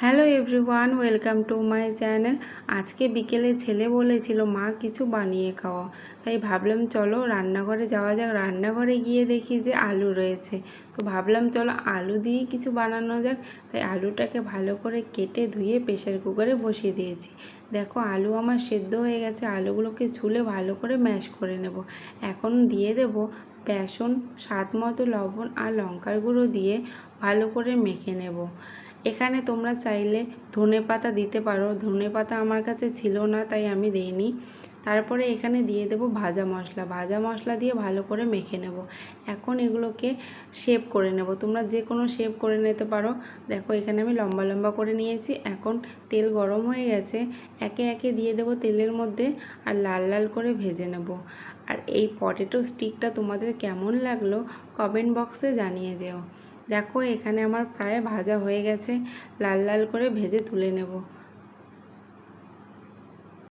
Hello everyone, welcome to my channel. আজকে বিকেলে ছেলে বলেছিল মা কিছু বানিয়ে খাওয়া, তাই ভাবলাম চলো রান্নাঘরে যাওয়া যাক। রান্নাঘরে গিয়ে দেখি যে আলু রয়েছে, তো ভাবলাম চলো আলু দিয়ে কিছু বানানো যাক। তাই আলুটাকে ভালো করে কেটে ধুয়ে প্রেসার কুকারে বসিয়ে দিয়েছি। দেখো আলু আমার সেদ্ধ হয়ে গেছে। আলুগুলোকে ছুলে ভালো করে ম্যাশ করে নেব। এখন দিয়ে দেব বেসন, স্বাদ মতো লবণ আর লঙ্কার গুঁড়ো দিয়ে ভালো করে মেখে নেব। এখানে তোমরা চাইলে ধনেপাতা দিতে পারো, ধনেপাতা আমার কাছে ছিল না তাই আমি দেইনি। তারপরে এখানে দিয়ে দেব ভাজা মশলা, ভাজা মশলা দিয়ে ভালো করে মেখে নেব। এখন এগুলোকে শেপ করে নেব, তোমরা যে কোনো শেপ করে নিতে পারো। দেখো এখানে আমি লম্বা লম্বা করে নিয়েছি। এখন তেল গরম হয়ে গেছে, একে একে দিয়ে দেব তেলের মধ্যে আর লাল লাল করে ভেজে নেব। আর এই পটেটো স্টিকটা তোমাদের কেমন লাগলো কমেন্ট বক্সে জানিয়ে যেও। দেখো এখানে আমার প্রায় ভাজা হয়ে গেছে, লাল লাল করে ভেজে তুলে নেব।